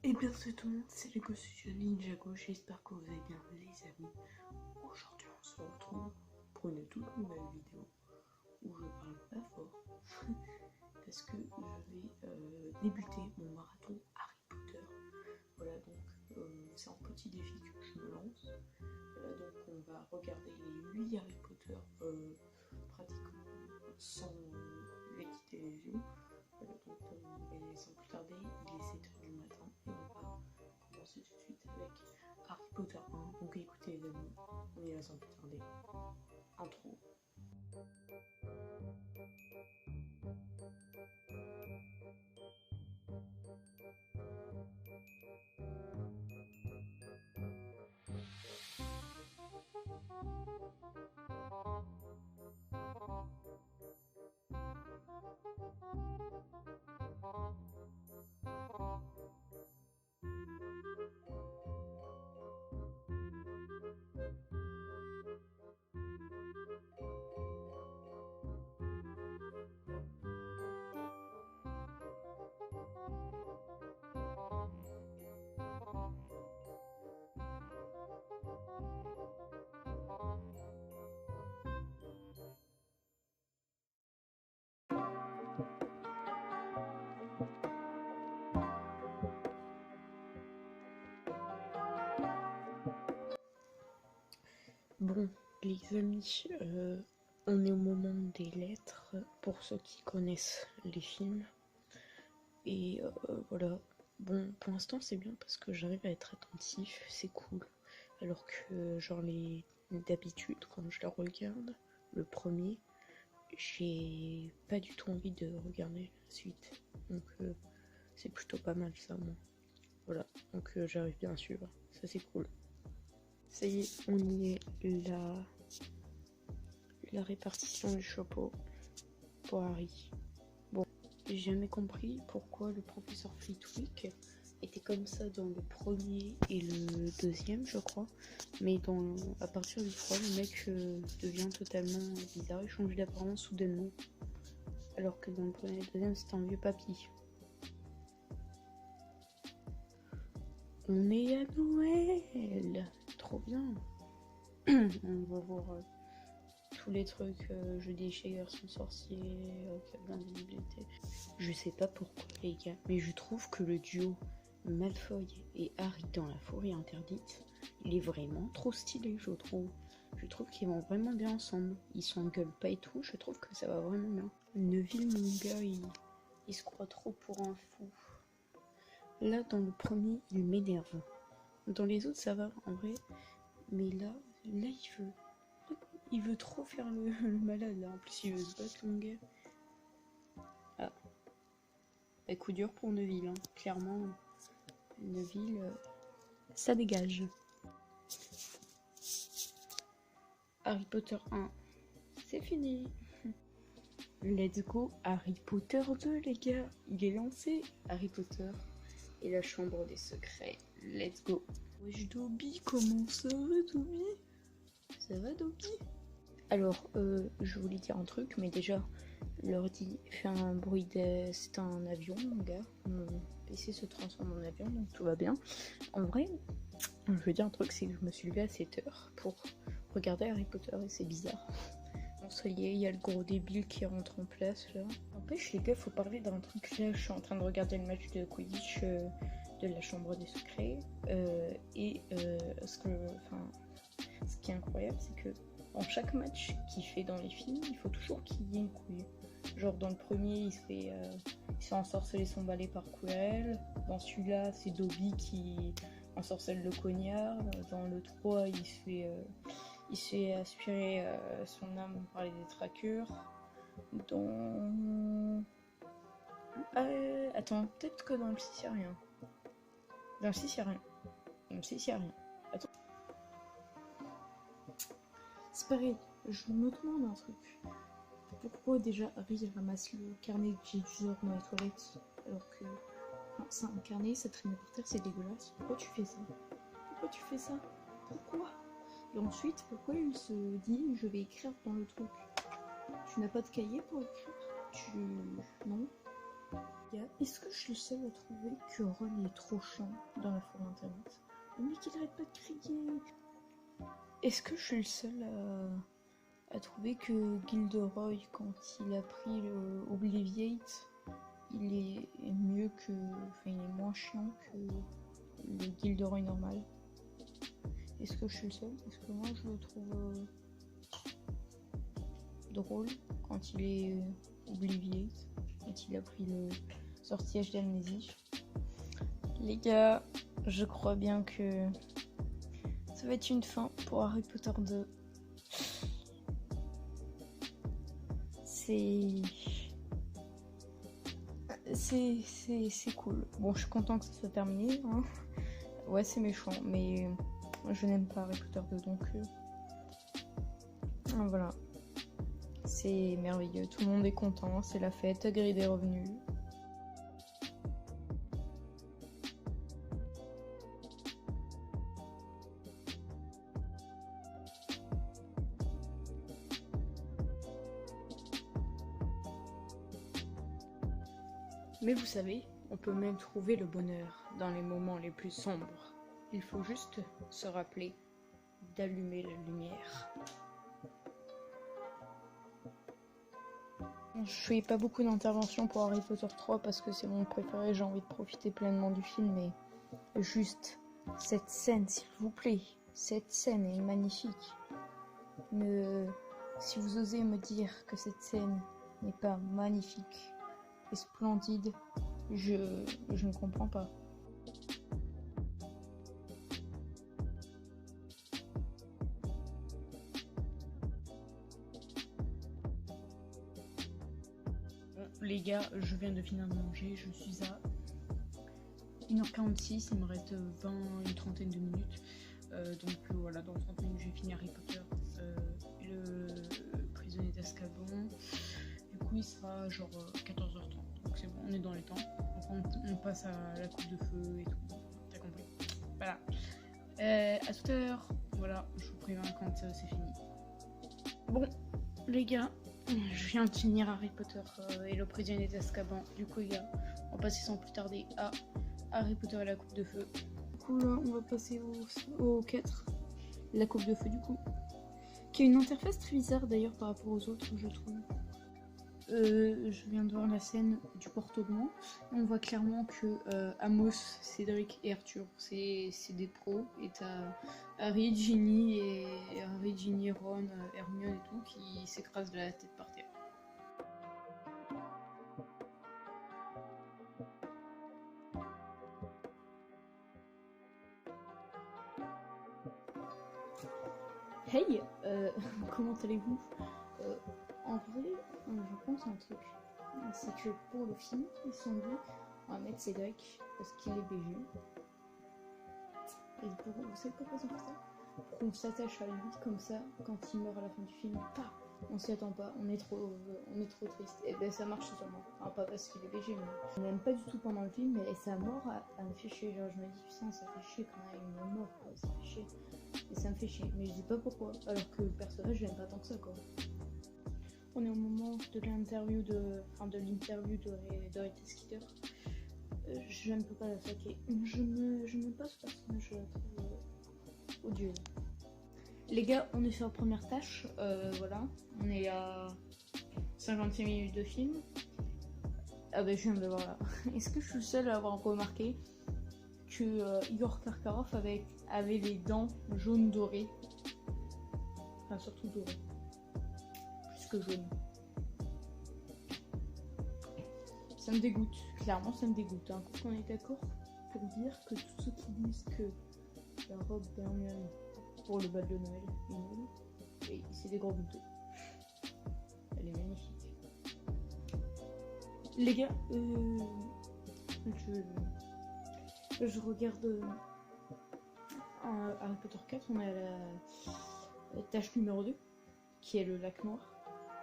Et bien c'est tout le monde, c'est Lego Studio Ninjago, j'espère que vous allez bien les amis. Aujourd'hui on se retrouve pour une toute nouvelle vidéo où je parle pas fort parce que je vais débuter mon marathon Harry Potter. Voilà donc c'est un petit défi que je me lance. Voilà donc on va regarder les 8 Harry Potter pratiquement sans les quitter les yeux. Voilà donc et sans plus tarder, il est 7h du matin et on va commencer tout de suite avec Harry Potter 1. Donc écoutez les amis, on y va sans plus tarder. Intro. Bon les amis, on est au moment des lettres pour ceux qui connaissent les films. Et voilà, bon pour l'instant c'est bien parce que j'arrive à être attentif, c'est cool. Alors que genre d'habitude quand je la regarde, le premier, j'ai pas du tout envie de regarder la suite. Donc c'est plutôt pas mal ça moi. Voilà, donc j'arrive bien à suivre, ça c'est cool. Ça y est, on y est, la répartition du chapeau pour Harry. Bon, j'ai jamais compris pourquoi le professeur Flitwick était comme ça dans le premier et le deuxième, je crois. Mais à partir du 3, le mec devient totalement bizarre, il change d'apparence soudainement. Alors que dans le premier et le deuxième, c'était un vieux papy. On est à Noël! Trop bien! On va voir tous les trucs, je déchire, garçon sorcier, câble d'invisibilité. Je sais pas pourquoi les gars, mais je trouve que le duo Malfoy et Harry dans la forêt interdite, il est vraiment trop stylé, je trouve. Je trouve qu'ils vont vraiment bien ensemble. Ils s'engueulent pas et tout, je trouve que ça va vraiment bien. Neville, mon gars, il se croit trop pour un fou. Là, dans le premier, il m'énerve. Dans les autres, ça va, en vrai. Mais là, il veut trop faire le malade, là. En plus, il veut se battre, mon gars. Ah. Bah, coup dur pour Neville, hein. Clairement. Neville, ça dégage. Harry Potter 1, c'est fini. Let's go Harry Potter 2, les gars. Il est lancé. Harry Potter et la chambre des secrets. Let's go. Wesh Dobby, comment ça va Dobby? Ça va Dobby? Alors, je voulais dire un truc, mais déjà, l'ordi fait un bruit de... C'est un avion, mon gars. Mon PC se transforme en avion, donc tout va bien. En vrai, je veux dire un truc, c'est que je me suis levée à 7h pour regarder Harry Potter et c'est bizarre. Bon, ça y est, il y a le gros débile qui rentre en place là. N'empêche, les gars, faut parler d'un truc là. Je suis en train de regarder le match de Quidditch de la chambre des secrets. Ce qui est incroyable, c'est que dans chaque match qu'il fait dans les films, il faut toujours qu'il y ait une couille. Genre dans le premier, il se fait ensorceler son balai par Quirrell. Dans celui-là, c'est Dobby qui ensorcelle le cognard. Dans le 3, il se fait aspirer son âme par les détraqueurs. Attends, peut-être que dans le 6, il n'y a rien. Dans le 6, il n'y a rien. Dans le 6, il n'y a rien. Attends. C'est pareil, je me demande un truc. Pourquoi déjà Harry ramasse le carnet que j'ai dû dans les toilettes alors que... Non, c'est un carnet, ça traîne par terre, c'est dégueulasse. Pourquoi tu fais ça? Pourquoi tu fais ça? Pourquoi? Et ensuite, pourquoi il se dit je vais écrire dans le truc? Tu n'as pas de cahier pour écrire? Non? gars, est-ce que je suis le seul à trouver que Ron est trop chiant dans la forêt interdite? Le mec il arrête pas de crier. Est-ce que je suis le seul à trouver que Gilderoy, quand il a pris le Obliviate, il est mieux que... Enfin, il est moins chiant que le Gilderoy normal? Est-ce que je suis le seul? Est-ce que moi je le trouve drôle quand il est Obliviate, quand il a pris le sortilège d'amnésie? Les gars, je crois bien que ça va être une fin pour Harry Potter 2. C'est cool. Bon, je suis content que ça soit terminé. Hein. Ouais, c'est méchant, mais je n'aime pas Harry Potter 2, donc voilà. C'est merveilleux, tout le monde est content, c'est la fête, Hagrid est revenu. Mais vous savez, on peut même trouver le bonheur dans les moments les plus sombres. Il faut juste se rappeler d'allumer la lumière. Je fais pas beaucoup d'interventions pour Harry Potter 3 parce que c'est mon préféré, j'ai envie de profiter pleinement du film, mais juste cette scène, s'il vous plaît, cette scène est magnifique. Si vous osez me dire que cette scène n'est pas magnifique et splendide, je ne comprends pas. Bon, les gars, je viens de finir de manger, je suis à 1h46, il me reste une trentaine de minutes. Donc voilà, dans 30 minutes j'ai fini Harry Potter, le prisonnier d'Azkaban. Du coup il sera genre 14h30, donc c'est bon, on est dans les temps. Donc on passe à la coupe de feu et tout, t'as compris. Voilà, à tout à l'heure. Voilà, je vous préviens quand c'est fini. Bon les gars, je viens de finir Harry Potter et le prisonnier d'Azkaban. Du coup les gars, on va passer sans plus tarder à Harry Potter et la coupe de feu. Du coup là on va passer au 4, la coupe de feu du coup, qui a une interface très bizarre d'ailleurs par rapport aux autres, je trouve. Je viens de voir la scène du porte-augment. On voit clairement que Amos, Cédric et Arthur, c'est des pros. Et t'as Harry, Ginny, Ron, Hermione et tout qui s'écrasent de la tête par terre. Hey, comment allez-vous? En vrai, je pense à un truc. C'est que pour le film, ils se sont dit, on va mettre Cédric parce qu'il est BG. Et vous savez pourquoi ils ont fait ça? Pour qu'on s'attache à lui comme ça, quand il meurt à la fin du film, on s'y attend pas, on est trop triste. Et ben ça marche sûrement. Enfin, pas parce qu'il est BG, mais je n'aime pas du tout pendant le film, et sa mort me fait chier. Genre, je me dis, putain, ça fait chier quand même, il est mort, quoi, ça fait chier. Et ça me fait chier, mais je dis pas pourquoi, alors que le personnage, je l'aime pas tant que ça, quoi. On est au moment de l'interview de Dorothy Skeeter. Je ne peux pas l'attaquer. Je me passe ce personnage, je la trouve odieux. Les gars, on est sur la première tâche. Voilà, on est à 56 minutes de film. Ah ben, je viens de le voir là. Est-ce que je suis le seul à avoir remarqué que Igor Karkaroff avait les dents jaunes dorées? Enfin, surtout dorées. Plus que jaunes. Ça me dégoûte, clairement ça me dégoûte. Hein. On est d'accord pour dire que tous ceux qui disent que la robe d'Hermione pour le bal de Noël est nulle, et c'est des gros boutons. Elle est magnifique. Les gars, je regarde Harry Potter 4, on est à la tâche numéro 2, qui est le lac noir.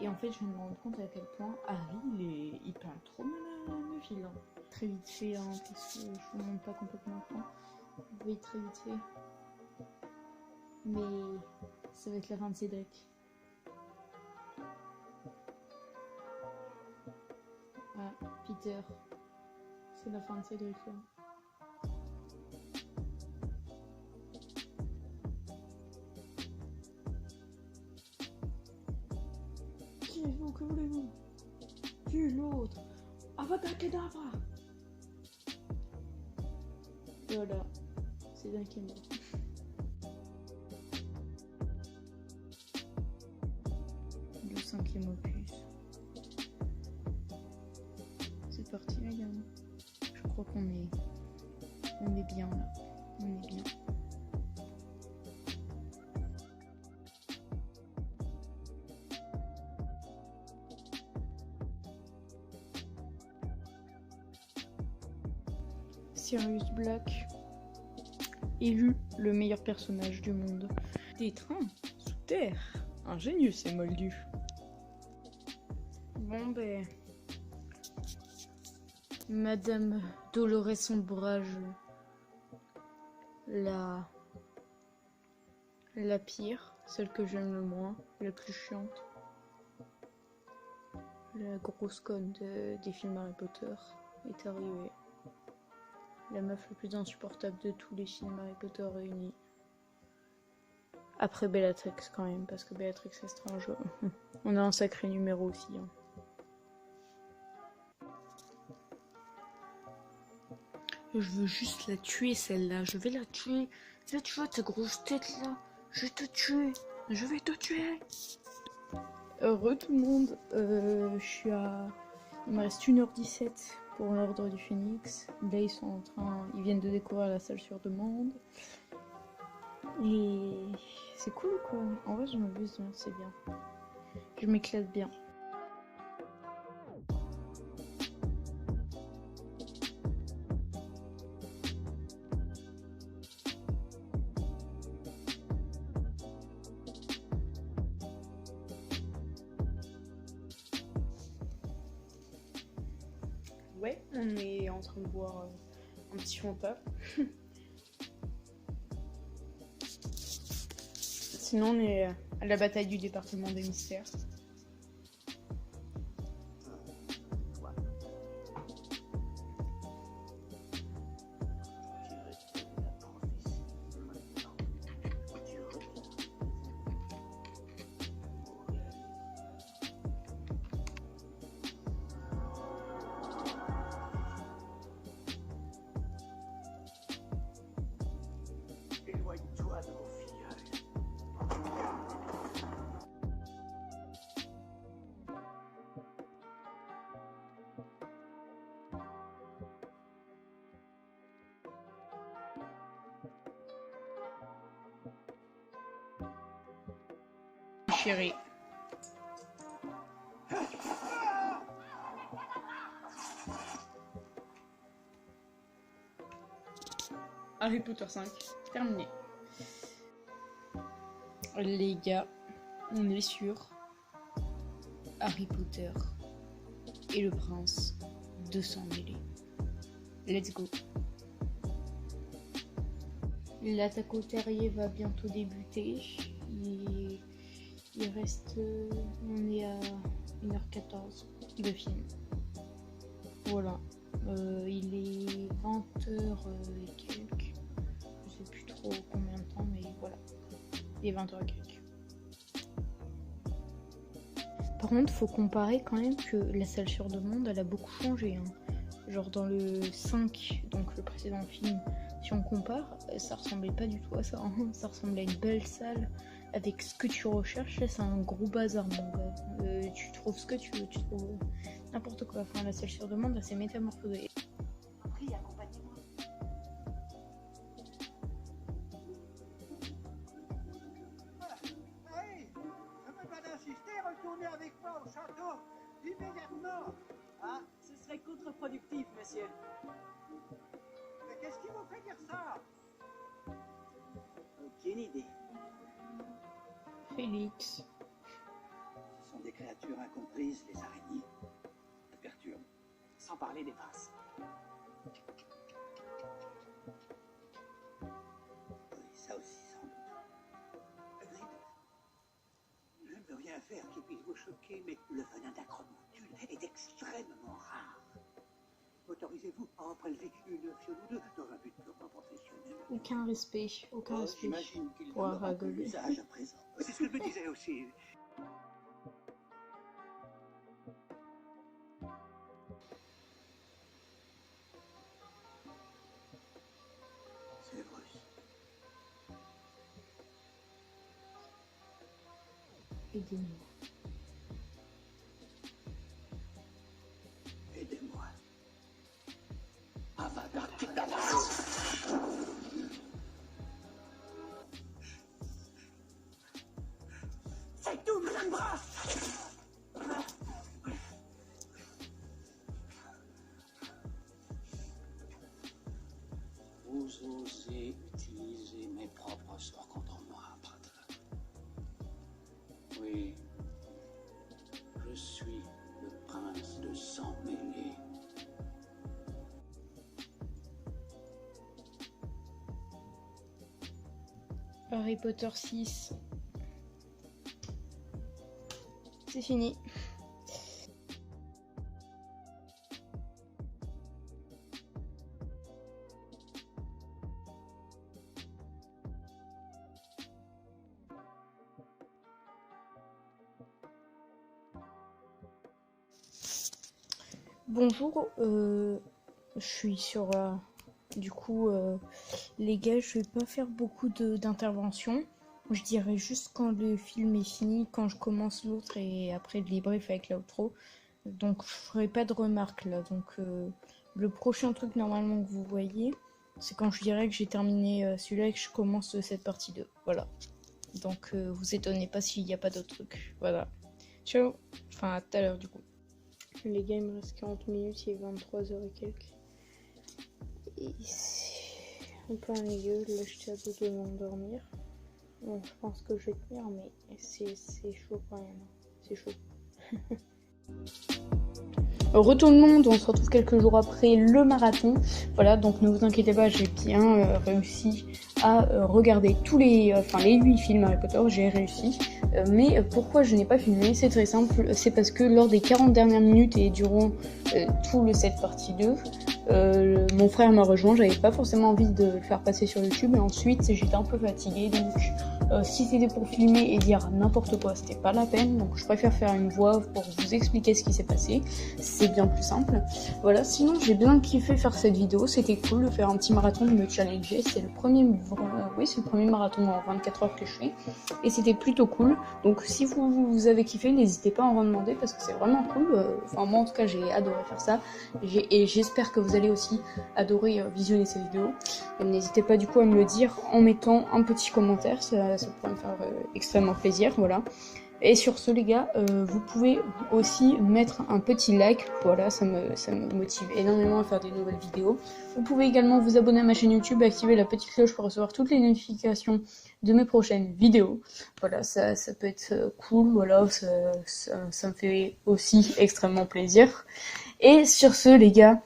Et en fait, je me rends compte à quel point Harry, il peint trop mal à Neville. Hein. Très vite fait, hein, parce que je vous montre pas complètement le plan. Vous voyez très vite fait. Mais ça va être la fin de Cédric. Ah, Peter. C'est la fin de Cédric là. Qui êtes-vous? Que voulez-vous? Tue l'autre. Avada Kedavra. Voilà. Cédric est mort. Le 5e opus. C'est parti les gars. Je crois qu'on est bien là. On est bien. Sirius Black, élu le meilleur personnage du monde. Des trains sous terre. Ingénieux ces moldus. Bon ben... Madame Dolores Ombrage, la pire, celle que j'aime le moins, la plus chiante, la grosse conne des films Harry Potter est arrivée. La meuf la plus insupportable de tous les films Harry Potter réunis. Après Bellatrix quand même, parce que Bellatrix Lestrange, on a un sacré numéro aussi. Hein. Je veux juste la tuer celle-là, je vais la tuer. Là tu vois ta grosse tête là, je vais te tuer, je vais te tuer. Heureux tout le monde, je suis à... Il me reste 1h17 pour l'ordre du Phénix. Là ils viennent de découvrir la salle sur demande. Et c'est cool quoi, en vrai je m'amuse bien, c'est bien. Je m'éclate bien. Ouais, on est en train de boire un petit Fanta. Sinon, on est à la bataille du département des mystères. Éloigne-toi de mon filleul. Chérie. Harry Potter 5, terminé. Les gars, on est sur Harry Potter et le prince de sang mêlé. Let's go. L'attaque au terrier va bientôt débuter. Il reste... on est à 1h14 de film. Voilà. Il est 20h et quelques. Je sais plus trop combien de temps, mais voilà. Il est 20h et quelques. Par contre, faut comparer quand même que la salle sur demande, elle a beaucoup changé. Hein. Genre dans le 5, donc le précédent film, si on compare, ça ressemblait pas du tout à ça. Hein. Ça ressemblait à une belle salle avec ce que tu recherches. Là, c'est un gros bazar, mon gars. Tu trouves ce que tu veux, tu trouves n'importe quoi. Enfin, la salle sur demande, elle s'est métamorphosée. Prie, accompagnez-moi. Hey, je peux pas d'insister, retournez avec moi au château, immédiatement. Ah, ce serait contre-productif, monsieur. Mais qu'est-ce qui vous fait dire ça? Aucune idée. Félix. Ce sont des créatures incomprises, les araignées. Ça perturbe. Sans parler des pinces. Oui, ça aussi, sans doute. Hagrid, je ne peux rien faire qui puisse vous choquer, mais le venin d'acromantule est extrêmement rare. Autorisez-vous à en prélever une sur nous deux dans un but purement professionnel. Aucun respect, aucun respect. J'imagine qu'il Pour n'en aura Aragorn. plus l'usage à présent. C'est ce que je me disais aussi. Severus. Aidez-moi. Aidez-moi. Avada Kedavra. C'est tout, Madame Brass. Vous osez utiliser mes propres sorts contre moi, Bradley. Oui, je suis le prince de sang mêlé. Harry Potter 6. C'est fini. Bonjour, je suis sur... du coup, les gars, je vais pas faire beaucoup d'interventions. Je dirais juste quand le film est fini, quand je commence l'autre et après le débrief avec l'outro. Donc je ferai pas de remarques là. Donc le prochain truc normalement que vous voyez, c'est quand je dirais que j'ai terminé celui-là et que je commence cette partie 2. Voilà. Donc vous étonnez pas s'il n'y a pas d'autres trucs. Voilà. Ciao. Enfin à tout à l'heure du coup. Les gars, il me reste 40 minutes, il est 23h et quelques. Et c'est un peu un milieu, là j'étais à deux de m'endormir. Bon, je pense que je vais tenir, mais c'est chaud quand même. C'est chaud. Retour de monde, on se retrouve quelques jours après le marathon. Voilà, donc ne vous inquiétez pas, j'ai bien réussi à regarder tous les 8 films Harry Potter, j'ai réussi. Mais pourquoi je n'ai pas filmé? C'est très simple, c'est parce que lors des 40 dernières minutes et durant tout le set partie 2, mon frère m'a rejoint, j'avais pas forcément envie de le faire passer sur YouTube et ensuite j'étais un peu fatiguée, donc si c'était pour filmer et dire n'importe quoi, c'était pas la peine, donc je préfère faire une voix pour vous expliquer ce qui s'est passé, c'est bien plus simple. Voilà, sinon j'ai bien kiffé faire cette vidéo, c'était cool de faire un petit marathon, de me challenger, c'est le premier marathon en 24 heures que je fais et c'était plutôt cool. Donc si vous avez kiffé, n'hésitez pas à en demander parce que c'est vraiment cool. Enfin moi en tout cas j'ai adoré faire ça et j'espère que vous allez aussi adorer visionner ces vidéos. N'hésitez pas du coup à me le dire en mettant un petit commentaire, ça pourrait me faire extrêmement plaisir. Voilà. Et sur ce les gars, vous pouvez aussi mettre un petit like, voilà, ça me motive énormément à faire des nouvelles vidéos. Vous pouvez également vous abonner à ma chaîne YouTube, activer la petite cloche pour recevoir toutes les notifications de mes prochaines vidéos. Voilà, ça peut être cool, voilà, ça me fait aussi extrêmement plaisir. Et sur ce les gars,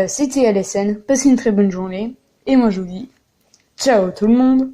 c'était LSN, passez une très bonne journée, et moi je vous dis ciao tout le monde.